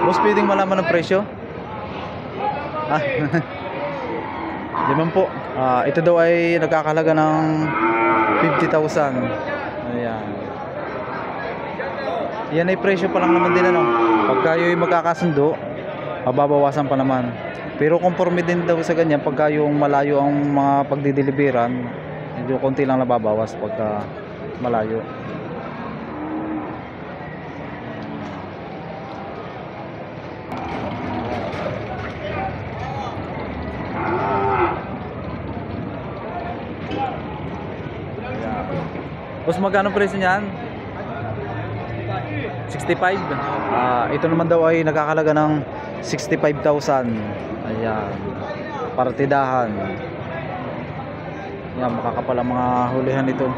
Boss, pwedeng malaman ng presyo? Ah, Limang po. Ito daw ay nagkakahalaga ng 50,000. Ayan. Yan ay presyo pa lang naman din ano. Pag kayo ay magkakasundo, mababawasan pa naman. Pero conforme din daw sa ganyan, pagka yung malayo ang mga pagdideliveran, medyo konti lang nababawas pagka malayo. Boss, magkano presyo niyan? 65. Ito naman daw ay nakakalaga ng 65,000. Ayan. Partidahan. Ayan, makakapal ang mga hulihan nito.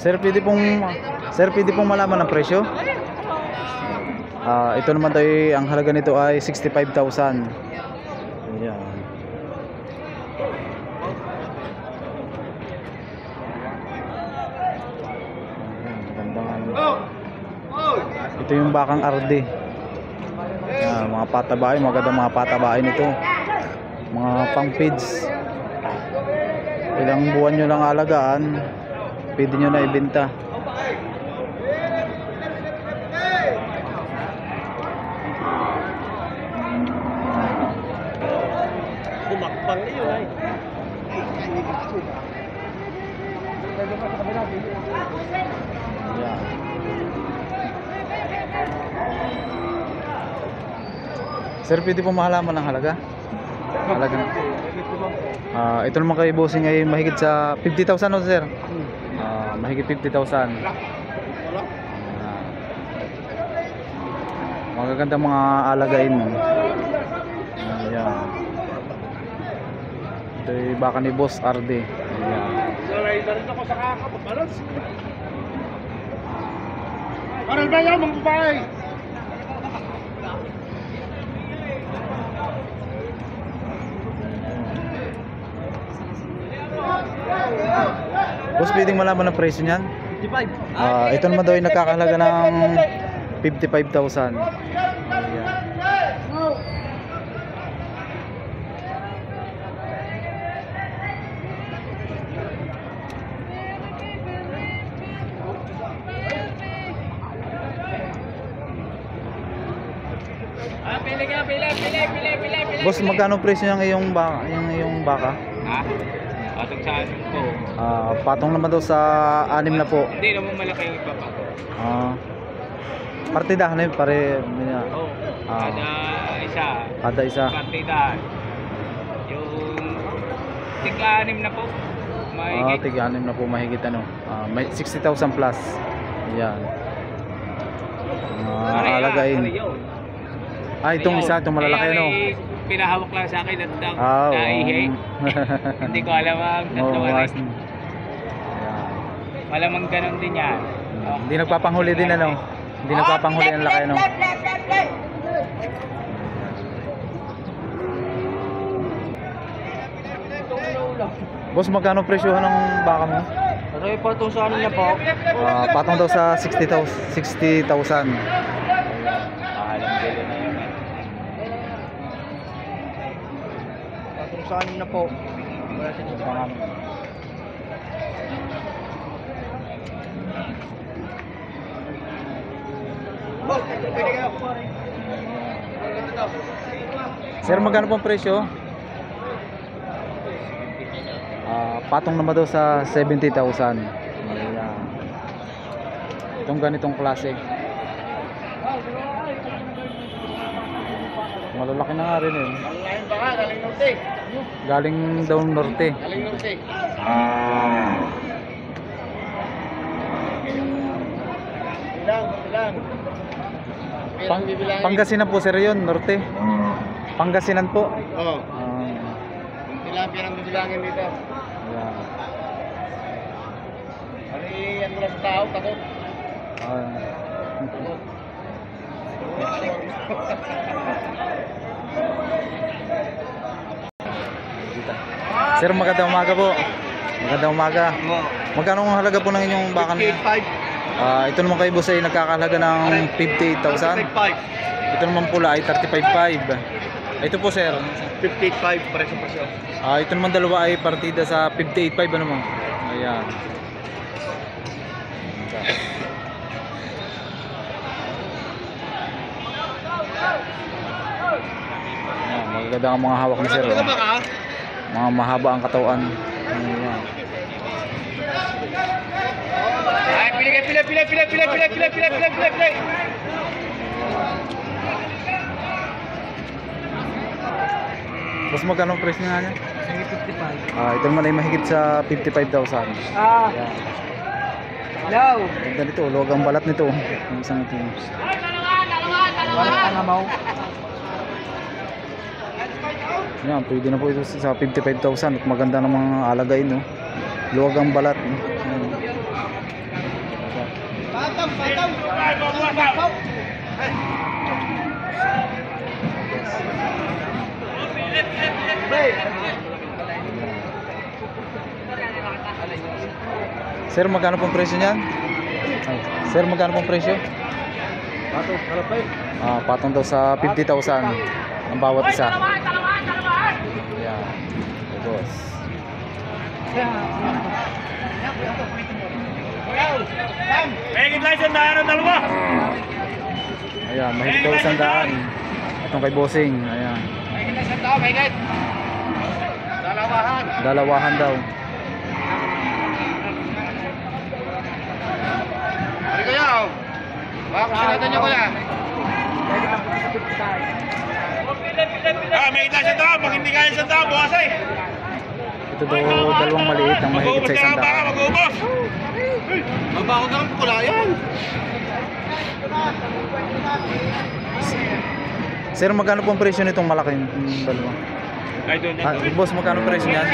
Sir, pwede pong malaman ang presyo? Ito naman tayo, ang halaga nito ay 65,000. Ayan. Ito yung bakang RD. Ayan, mga patabain, magandang mga patabain ito. Mga pang feeds. Ilang buwan nyo lang alagaan, pwede nyo na ibenta. Kumakbang niyo ay. Ayan. Sir, pwede po mahalaman ang halaga? Halaga. Ito naman kay bossing ay mahigit sa 50,000 no, sir? Mahigit 50,000. Magaganda mga alagain. Ayan. Ito yung baka ni Boss RD. Ayan. Rider ako sa kakapabalas. Paral ba yan mga babae? Boss, pwedeng malaman ang presyo niyan? 55. Ito naman daw ay nakakahalaga ng 55,000. Ayan. Pili ka, pili. Boss, magkano presyo ng iyong baka? Yung iyong baka? Patong sa anin po. Patong naman daw sa 6 na po. Hindi naman malaki yung iba pa. Partidahan na yun, pare. Oo. Kada isa. Kada isa. Partidahan. Yung tig-anim na po. Mahigit. Tig-6 na po mahigit ano. May 60,000 plus. Ayan. Alagain. Itong isa, itong malalaki ano. Pinahawak lang sa akin at Oo. naihi. Hindi ko alam ang tatlong alay. Malamang ganun din yan. Hindi nagpapanghuli din ano. Hindi nagpapanghuli ang laki ano. Boss, magkano presyohan ng baka mo? Ano yung patong sa anin na po? Patong daw sa 60,000. 60,000. Alam ko na yun. Patong sa anin na po. Sir, magkano pong presyo? Patong naman daw sa 70,000. Ayan. Itong ganitong klase. Malalaki na nga rin yun. Ngayon ba ka? Galing norte. Galing daw norte. Galing norte. Bilang. Pangasinan po sir yun, norte. Pangasinan po. Oo. Tilapia ang bibilangin dito. Ayan. Ano yan mo lang sa tao, takot. Ayan. Sir, magandang umaga po. Magandang umaga. Magkano ang halaga po ng inyong baka niya? 58.5. Ito naman kay boss ay nagkakahalaga ng 58,000. 58.5. Ito naman pula ay 35,500. Ito po sir. 58.5 presyo. Ito naman dalawa ay partida sa 58,500 ano mo. Ayan. Ayan, magaganda ang mga hawak ni sir. Ano Oh. ba ka? Mga mahaba ang katawan. Ayan. Ay, pili. Boss, magkano ang presyo nga niya? 55. Ito naman ay mahigit sa 55,000. Ayan. Hello. Ganda nito, luwag ang balat nito. Yung isang ito. Yan, pwede na po ito sa 55,000 at maganda ng mga alagay, no? Luwag ang balat. Ayan. Patang. Sir, magkano pong presyo niyan? Sir, magkano pong presyo? Patong, kalapay. Patong daw sa 50,000 ang bawat isa. Ayan. Boss. Mahigit lang isang daan ng dalawa. Ayan, mahigit daw 100. Itong kay bossing. Ayan. Mahigit lang isang daan, mahigit. Dalawahan. Dalawahan daw. Hari kuya, oh. Baka kusunatan niyo kuya. Mahigit lang isang daan. Pag hindi kaya isang daan, bukas ay. Ito daw dalawang maliit ang mahigit sa 100. Mag-ubos. Mabaho ka ng kulayan. Sir, magkano pong presyo nitong malaking dalawa? Boss, magkano presyo niyan?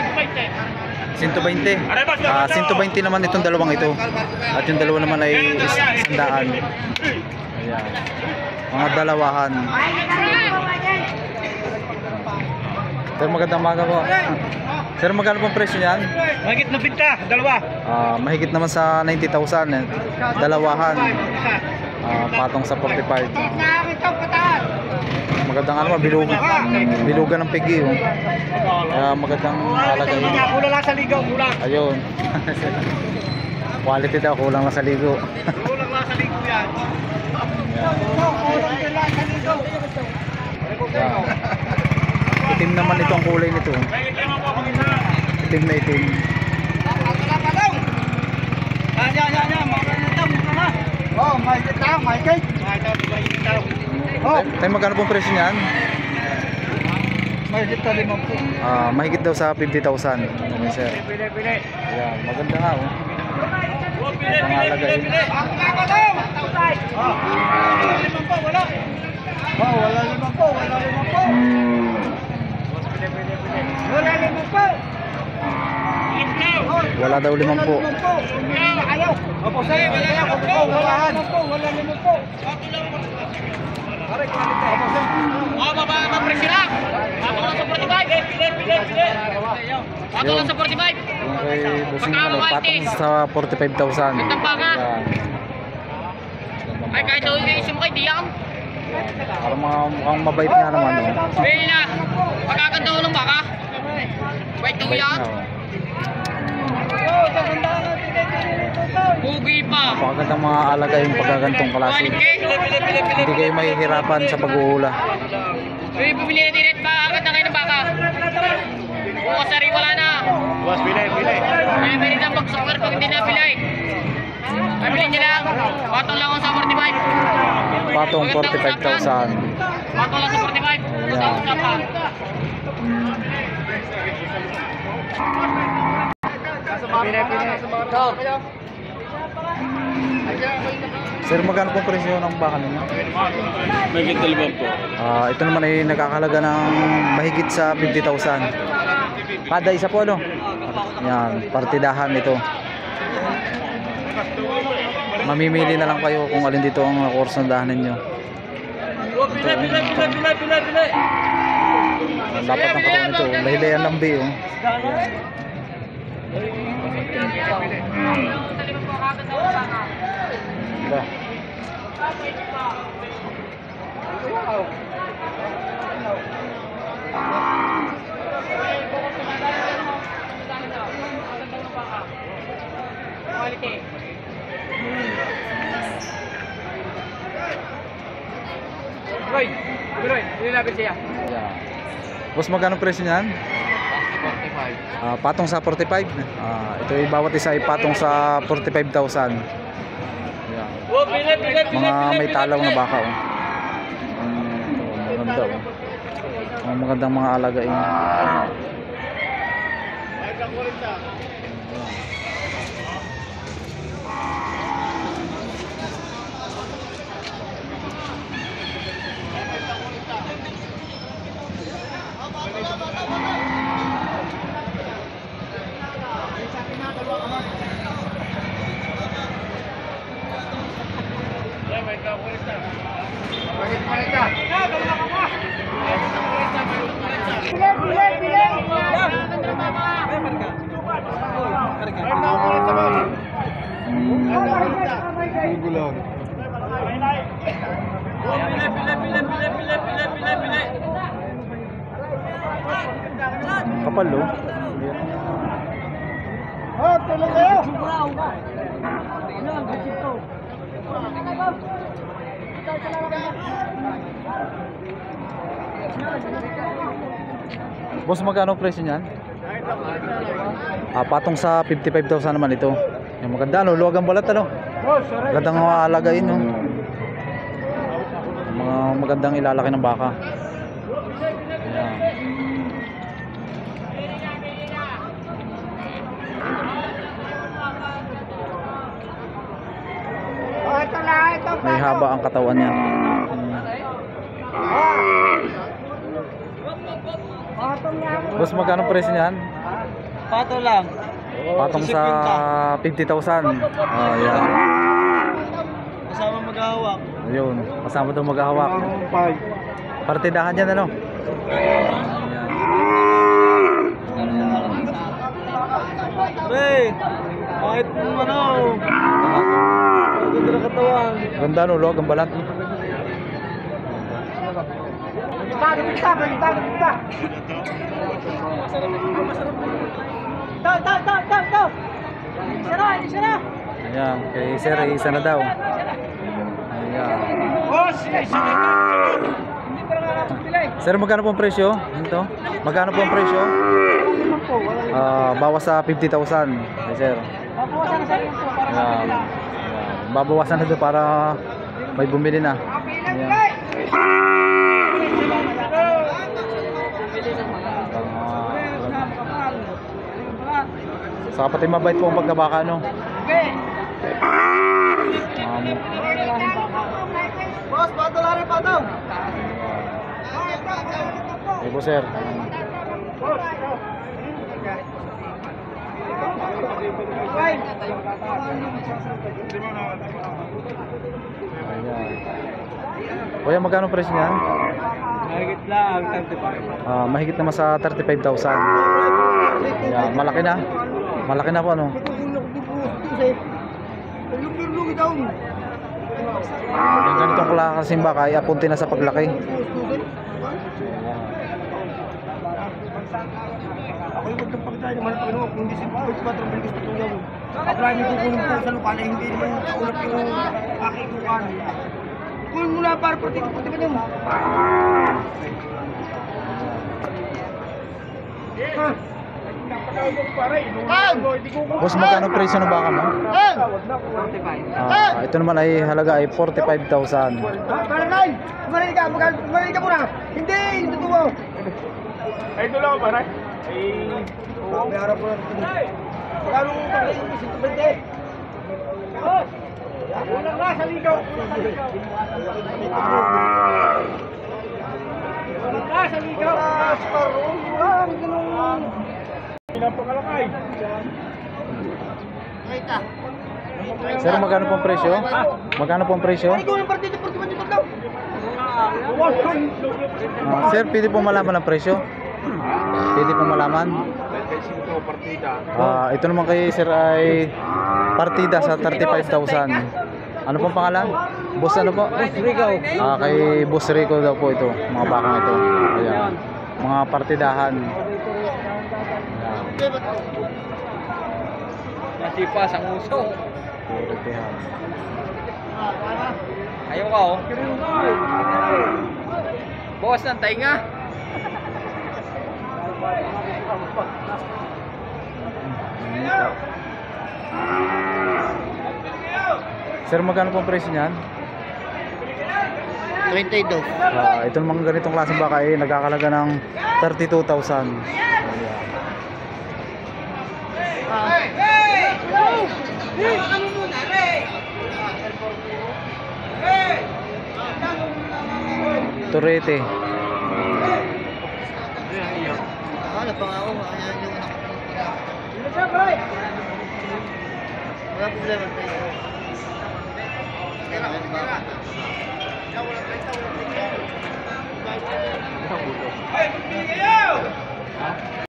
120. 120 naman itong dalawang ito. At yung dalawa naman ay 100. Ayan. Mga dalawahan. Sir, magandang umaga po. Sir, magkano pong presyo niyan? Mahigit na pinta, dalawa. Mahigit naman sa 90,000. Dalawahan. Patong sa 45. Magandang ano, bilugan ng pigi. Oh. Magandang halaga yun. Kulang lang sa ligaw, kulang. Ayun. Quality daw, kulang lang sa ligo. Kulang lang sa ligaw yan. Itim naman ito ang kulay nito. Itim na itim. Oh, mahigit na, mahigit. Oh, Tayo magkano pong presyo niyan? mahigit na 50. Mahigit daw sa 50,000. Okay, sir. Pili. Ayan, maganda nga. Oh. Ang halaga yun. Wala limang po. Wala daw 50. Ayaw. Opo, sir. Wala limang po. Mapresyo lang. Patong lang sa 45. Pili. Patong lang sa 45. Yung kay busing patong sa 45,000. Gandang baka. Ayan. Ay, kahit daw yung isip mo kay Diyang. Parang mukhang mabait nga naman. Oh. Pili na. Pagkaganda mo ng baka. Wait daw Mabait yan. na. Oh. Pugi pa. Napakagandang mga alaga yung pagkagantong klase. Hindi kayo mahihirapan sa pag-uula. Uy, bumili na din ba? Agad na kayo ng baka. Bukas na rin, wala na. Bukas, pili. Pili na mag-super pag hindi na pili. Pabili niya lang. Patong lang ako sa 45. Patong 45,000. Patong lang sa 45. Ayan. Usapan. Pili. Sir, magkano pong presyo ng baka ninyo? Mahigit dalawang po. Ito naman ay nakakalaga ng mahigit sa 50,000. Kada isa po ano? Yan, partidahan ito. Mamimili na lang kayo kung alin dito ang kursundahan ninyo. Ang dapat ng katawan ito. Lahilayan lang B. Oh. Diba? Quality. Roy, nilapit siya. Yeah. Boss, magkano presyo niyan? 45. Patong sa 45. Ito ay bawat isa ay patong sa 45,000. Yeah. Oh, pila. Mga may talaw na baka. Oh. Maganda. Oh. Mga magandang mga alagain. Kapal, oh. Tulong kayo! Boss, magkano presyo niyan? Patong sa 55,000 naman ito. Yung maganda, no? Luwag ang balat, ano? Magandang mga alagain, no? Mga magandang ilalaki ng baka. Ayan. Ito na, ito pa. May haba ang katawan niya. Boss, magkano presyo niyan? Pato lang. Patong sa 50,000. Ayan. Kasama maghahawak. Ayun, kasama daw maghahawak. Partidahan yan, ano? Pre, kahit ano, ganda na katawan. Ganda, no? Luwag ang balat. Basta. Daw. Isara. Ayan, kay sir, isa na daw. Ayan. Sir, magkano po ang presyo? Ito? Magkano po ang presyo? Bawas sa 50,000. Ay, sir. Babawasan na sa iyo po para Ayan. Ayan. Babawasan na doon para may bumili na. Ayan. Saka pati mabait po ang pagkabaka, no? Boss, pato lang rin, pato. Ay po, sir. Ayan. Kuya, magkano presyo niyan? Mahigit lang, 35. Mahigit naman sa 35,000. Ayan, malaki na. Malaki na po, ano? Yung ganitong klaseng baka ay apunti na sa paglaki. Ako yung magkapagtayo naman pag naman kung hindi si Pagod 4 bilis na tulong. Apply niyo kukunin po sa lokal hindi naman kaulap yung aking kukan. Kunin mo na para pati ba niyo? Boss, magkano presyo ng baka mo? Ito naman ay halaga ay 45,000. Paranay! Kumarin ka muna! Hindi! Hindi totoo! Ay, ito lang ako, pare. Oo, may harap ko lang. Magkano mo ito? 120? Kulang na sa ligaw! Kulang na sa ligaw! Kulang! Ganun! Pinapakalakay. Sir, magkano pong presyo? Magkano pong presyo? Ay, ikaw yung partido, 41 yung tatlo! Sir, pwede po malaman ang presyo? Pwede po malaman? Ito naman kay sir ay partida sa 35,000. Ano pong pangalan? Boss ano po? Boss Rico. Kay Boss Rico daw po ito, mga bakang ito. Ayan. Mga partidahan. Nasipas ang uso. Partidahan. Ayaw ka oh. Bawas ng tainga. Sir, magkano pong presyo niyan? 32. Ito namang ganitong klaseng baka ay nagkakalaga ng 32,000. Turete. Wala pa nga ako. Wala problema.